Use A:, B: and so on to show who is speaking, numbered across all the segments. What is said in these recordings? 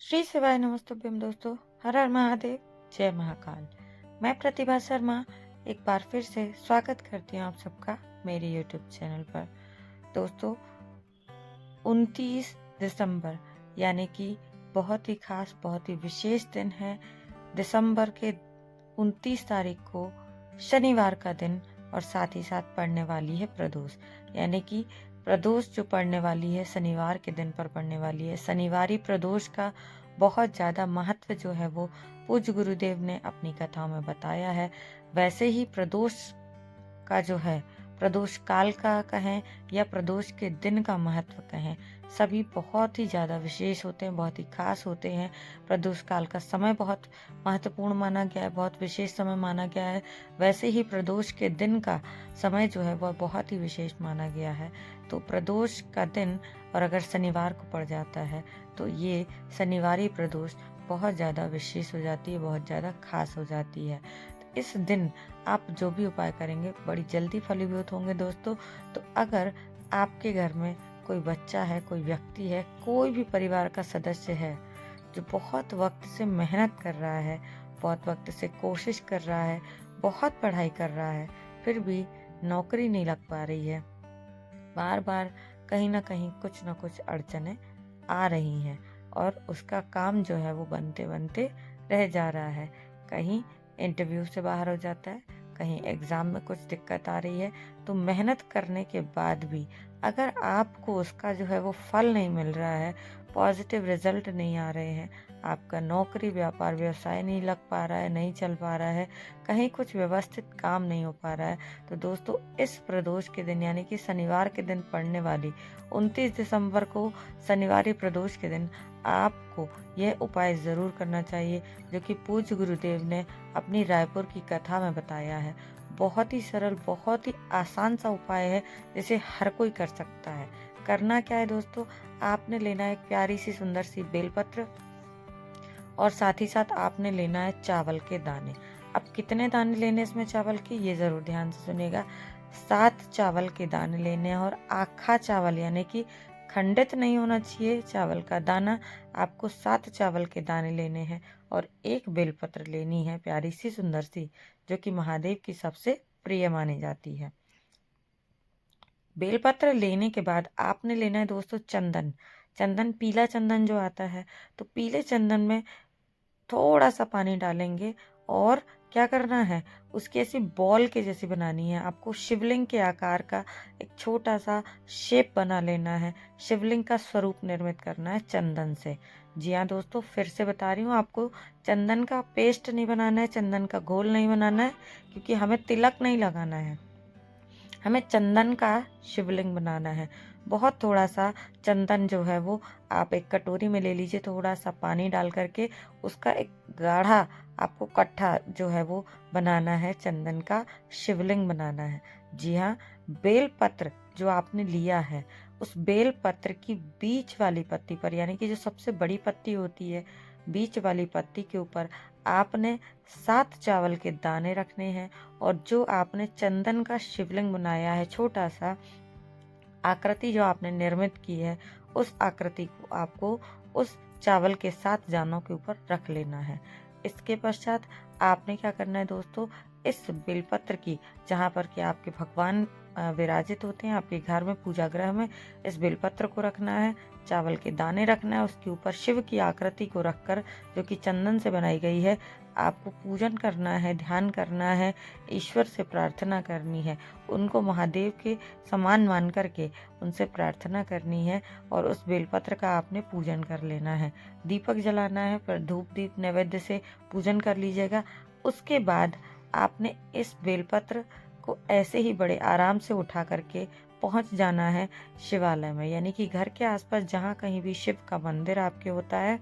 A: श्री शिवाय नमस्तुभ्यम दोस्तों। हर हर महादेव, जय महाकाल। मैं प्रतिभा शर्मा एक बार फिर से स्वागत करती हूँ आप सबका मेरे यूट्यूब चैनल पर। दोस्तों, 29 दिसंबर यानी कि बहुत ही खास, बहुत ही विशेष दिन है। दिसंबर के 29 तारीख को शनिवार का दिन और साथ ही साथ पड़ने वाली है प्रदोष, यानी कि प्रदोष जो पड़ने वाली है शनिवार के दिन पर पड़ने वाली है। शनिवारी प्रदोष का बहुत ज़्यादा महत्व जो है वो पूज्य गुरुदेव ने अपनी कथाओं में बताया है। वैसे ही प्रदोष का जो है, प्रदोष काल का कहें या प्रदोष के दिन का महत्व कहें, सभी बहुत ही ज़्यादा विशेष होते हैं, बहुत ही खास होते हैं। प्रदोष काल का समय बहुत महत्वपूर्ण माना गया है, बहुत विशेष समय माना गया है। वैसे ही प्रदोष के दिन का समय जो है वह बहुत ही विशेष माना गया है। तो प्रदोष का दिन और अगर शनिवार को पड़ जाता है तो ये शनिवारी प्रदोष बहुत ज़्यादा विशेष हो जाती है, बहुत ज़्यादा खास हो जाती है। तो इस दिन आप जो भी उपाय करेंगे बड़ी जल्दी फलीभूत होंगे दोस्तों। तो अगर आपके घर में कोई बच्चा है, कोई व्यक्ति है, कोई भी परिवार का सदस्य है जो बहुत वक्त से मेहनत कर रहा है, बहुत वक्त से कोशिश कर रहा है, बहुत पढ़ाई कर रहा है, फिर भी नौकरी नहीं लग पा रही है, बार बार कहीं ना कहीं कुछ ना कुछ अड़चनें आ रही हैं और उसका काम जो है वो बनते बनते रह जा रहा है। कहीं इंटरव्यू से बाहर हो जाता है, कहीं एग्ज़ाम में कुछ दिक्कत आ रही है। तो मेहनत करने के बाद भी अगर आपको उसका जो है वो फल नहीं मिल रहा है, पॉजिटिव रिजल्ट नहीं आ रहे हैं, आपका नौकरी व्यापार व्यवसाय नहीं लग पा रहा है, नहीं चल पा रहा है, कहीं कुछ व्यवस्थित काम नहीं हो पा रहा है, तो दोस्तों इस प्रदोष के दिन यानी कि शनिवार के दिन पड़ने वाली 29 दिसंबर को शनिवारी प्रदोष के दिन आपको यह उपाय ज़रूर करना चाहिए, जो कि पूज्य गुरुदेव ने अपनी रायपुर की कथा में बताया है। बहुत ही सरल, बहुत ही आसान सा उपाय है जिसे हर कोई कर सकता है। करना क्या है दोस्तों, आपने लेना है एक प्यारी सी सुंदर सी बेलपत्र और साथ ही साथ आपने लेना है चावल के दाने। अब कितने दाने लेने इसमें चावल के, ये ज़रूर ध्यान से सुनिएगा। 7 चावल के दाने लेने हैं और आखा चावल यानी कि खंडित नहीं होना चाहिए चावल का दाना। आपको 7 चावल के दाने लेने हैं और एक बेलपत्र लेनी है प्यारी सी सुंदर सी, जो कि महादेव की सबसे प्रिय मानी जाती है। बेलपत्र लेने के बाद आपने लेना है दोस्तों चंदन। चंदन, पीला चंदन जो आता है, तो पीले चंदन में थोड़ा सा पानी डालेंगे और क्या करना है, उसकी ऐसी बॉल के जैसी बनानी है। आपको शिवलिंग के आकार का एक छोटा सा शेप बना लेना है, शिवलिंग का स्वरूप निर्मित करना है चंदन से। जी हाँ दोस्तों, फिर से बता रही हूँ, आपको चंदन का पेस्ट नहीं बनाना है, चंदन का घोल नहीं बनाना है, क्योंकि हमें तिलक नहीं लगाना है, हमें चंदन का शिवलिंग बनाना है। बहुत थोड़ा सा चंदन जो है वो आप एक कटोरी में ले लीजिए, थोड़ा सा पानी डाल करके उसका एक गाढ़ा आपको कट्ठा जो है वो बनाना है, चंदन का शिवलिंग बनाना है। जी हाँ, बेल पत्र जो आपने लिया है, उस बेल पत्र की बीच वाली पत्ती पर यानी कि जो सबसे बड़ी पत्ती होती है, बीच वाली पत्ती के ऊपर आपने 7 चावल के दाने रखने हैं और जो आपने चंदन का शिवलिंग बनाया है, छोटा सा आकृति जो आपने निर्मित की है, उस आकृति को आपको उस चावल के 7 दानों के ऊपर रख लेना है। इसके पश्चात आपने क्या करना है दोस्तों, इस बेलपत्र की, जहाँ पर कि आपके भगवान विराजित होते हैं आपके घर में पूजा गृह में, इस बेलपत्र को रखना है, चावल के दाने रखना है, उसके ऊपर शिव की आकृति को रखकर, जो कि चंदन से बनाई गई है, आपको पूजन करना है, ध्यान करना है, ईश्वर से प्रार्थना करनी है, उनको महादेव के समान मान करके उनसे प्रार्थना करनी है और उस बेलपत्र का आपने पूजन कर लेना है। दीपक जलाना है, पर धूप दीप नैवेद्य से पूजन कर लीजिएगा। उसके बाद आपने इस बेलपत्र को ऐसे ही बड़े आराम से उठा करके पहुंच जाना है शिवालय में, यानी कि घर के आसपास जहाँ कहीं भी शिव का मंदिर आपके होता है,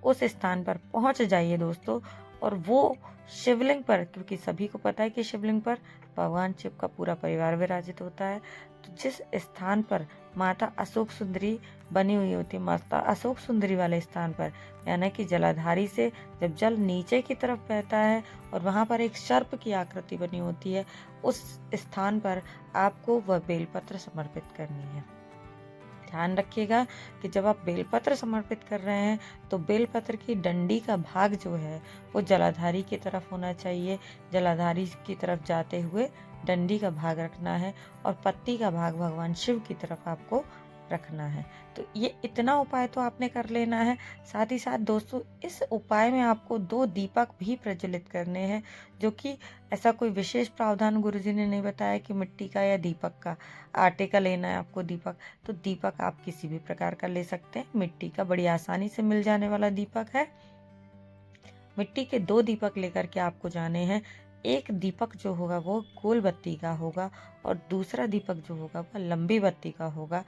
A: उस स्थान पर पहुंच जाइए दोस्तों। और वो शिवलिंग पर, क्योंकि सभी को पता है कि शिवलिंग पर भगवान शिव का पूरा परिवार विराजित होता है, तो जिस स्थान पर माता अशोक सुंदरी बनी हुई होती है, माता अशोक सुंदरी वाले स्थान पर, यानी कि जलाधारी से जब जल नीचे की तरफ बहता है और वहाँ पर एक सर्प की आकृति बनी होती है, उस स्थान पर आपको वह बेलपत्र समर्पित करनी है। ध्यान रखिएगा कि जब आप बेलपत्र समर्पित कर रहे हैं तो बेलपत्र की डंडी का भाग जो है वो जलाधारी की तरफ होना चाहिए। जलाधारी की तरफ जाते हुए डंडी का भाग रखना है और पत्ती का भाग भगवान शिव की तरफ आपको रखना है। तो ये इतना उपाय तो आपने कर लेना है। साथ ही साथ दोस्तों, इस उपाय में आपको 2 दीपक भी प्रज्वलित करने हैं, जो कि ऐसा कोई विशेष प्रावधान गुरुजी ने नहीं बताया कि मिट्टी का या दीपक का, आटे का लेना है आपको दीपक। तो दीपक आप किसी भी प्रकार का ले सकते हैं। मिट्टी का बड़ी आसानी से मिल जाने वाला दीपक है। मिट्टी के 2 दीपक लेकर के आपको जाने हैं। एक दीपक जो होगा वो गोल बत्ती का होगा और दूसरा दीपक जो होगा वह लंबी बत्ती का होगा।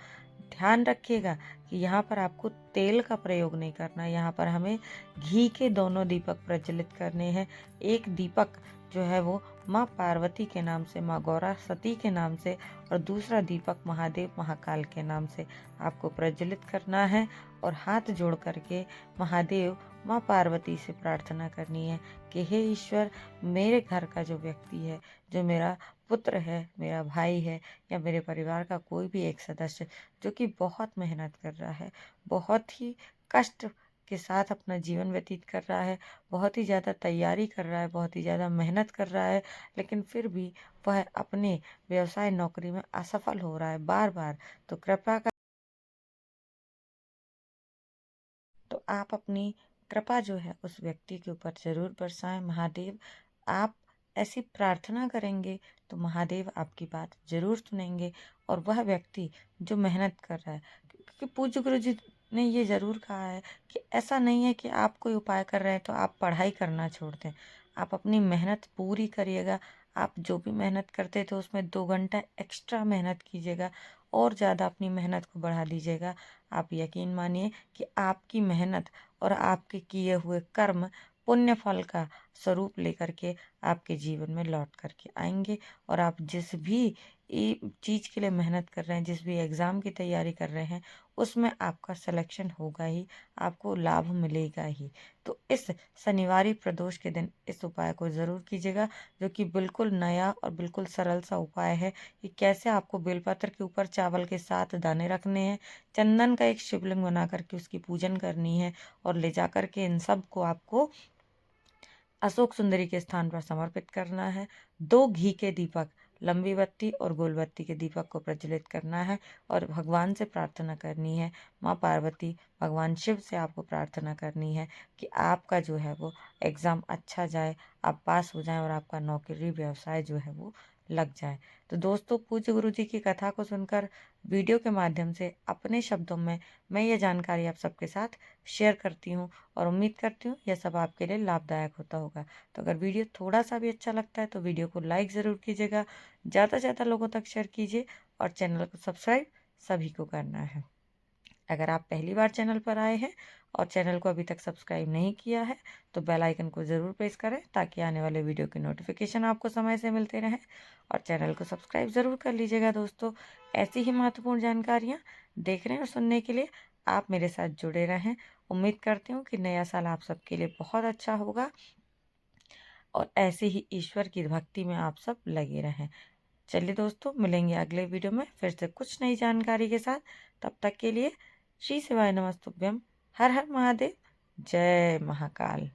A: ध्यान रखिएगा कि यहाँ पर आपको तेल का प्रयोग नहीं करना। यहाँ पर हमें घी के दोनों दीपक प्रज्वलित करने हैं। एक दीपक जो है वो माँ पार्वती के नाम से, माँ गौरा सती के नाम से, और दूसरा दीपक महादेव महाकाल के नाम से आपको प्रज्वलित करना है। और हाथ जोड़ करके महादेव माँ पार्वती से प्रार्थना करनी है कि हे ईश्वर, मेरे घर का जो व्यक्ति है, जो मेरा पुत्र है, मेरा भाई है, या मेरे परिवार का कोई भी एक सदस्य जो कि बहुत मेहनत कर रहा है, बहुत ही कष्ट के साथ अपना जीवन व्यतीत कर रहा है, बहुत ही ज़्यादा तैयारी कर रहा है, बहुत ही ज़्यादा मेहनत कर रहा है, लेकिन फिर भी वह अपने व्यवसाय नौकरी में असफल हो रहा है बार बार, तो कृपा कर, तो आप अपनी कृपा जो है उस व्यक्ति के ऊपर जरूर बरसाएं। महादेव, आप ऐसी प्रार्थना करेंगे तो महादेव आपकी बात जरूर सुनेंगे और वह व्यक्ति जो मेहनत कर रहा है, क्योंकि पूज्य गुरु जी ने ये जरूर कहा है कि ऐसा नहीं है कि आप कोई उपाय कर रहे हैं तो आप पढ़ाई करना छोड़ दें। आप अपनी मेहनत पूरी करिएगा। आप जो भी मेहनत करते थे उसमें 2 घंटा एक्स्ट्रा मेहनत कीजिएगा और ज़्यादा अपनी मेहनत को बढ़ा दीजिएगा। आप यकीन मानिए कि आपकी मेहनत और आपके किए हुए कर्म पुण्य फल का स्वरूप लेकर के आपके जीवन में लौट करके आएंगे। और आप जिस भी चीज़ के लिए मेहनत कर रहे हैं, जिस भी एग्ज़ाम की तैयारी कर रहे हैं, उसमें आपका सिलेक्शन होगा ही, आपको लाभ मिलेगा ही। तो इस शनिवारी प्रदोष के दिन इस उपाय को ज़रूर कीजिएगा, जो कि बिल्कुल नया और बिल्कुल सरल सा उपाय है कि कैसे आपको बेलपत्र के ऊपर चावल के 7 दाने रखने हैं, चंदन का एक शिवलिंग बना करके उसकी पूजन करनी है और ले जा करके इन सब को आपको अशोक सुंदरी के स्थान पर समर्पित करना है। 2 घी के दीपक, लंबी बत्ती और गोल बत्ती के दीपक को प्रज्वलित करना है और भगवान से प्रार्थना करनी है। माँ पार्वती, भगवान शिव से आपको प्रार्थना करनी है कि आपका जो है वो एग्ज़ाम अच्छा जाए, आप पास हो जाएं और आपका नौकरी व्यवसाय जो है वो लग जाए। तो दोस्तों, पूज्य गुरु जी की कथा को सुनकर वीडियो के माध्यम से अपने शब्दों में मैं ये जानकारी आप सबके साथ शेयर करती हूँ और उम्मीद करती हूँ यह सब आपके लिए लाभदायक होता होगा। तो अगर वीडियो थोड़ा सा भी अच्छा लगता है तो वीडियो को लाइक ज़रूर कीजिएगा, ज़्यादा से ज़्यादा लोगों तक शेयर कीजिए और चैनल को सब्सक्राइब सभी को करना है। अगर आप पहली बार चैनल पर आए हैं और चैनल को अभी तक सब्सक्राइब नहीं किया है तो बेल आइकन को ज़रूर प्रेस करें ताकि आने वाले वीडियो की नोटिफिकेशन आपको समय से मिलते रहें, और चैनल को सब्सक्राइब ज़रूर कर लीजिएगा। दोस्तों, ऐसी ही महत्वपूर्ण जानकारियाँ देखने और सुनने के लिए आप मेरे साथ जुड़े रहें। उम्मीद करती हूँ कि नया साल आप सबके लिए बहुत अच्छा होगा और ऐसे ही ईश्वर की भक्ति में आप सब लगे रहें। चलिए दोस्तों, मिलेंगे अगले वीडियो में फिर से कुछ नई जानकारी के साथ। तब तक के लिए श्री शिवाय नमस्तुभ्यम। हर हर महादेव। जय महाकाल।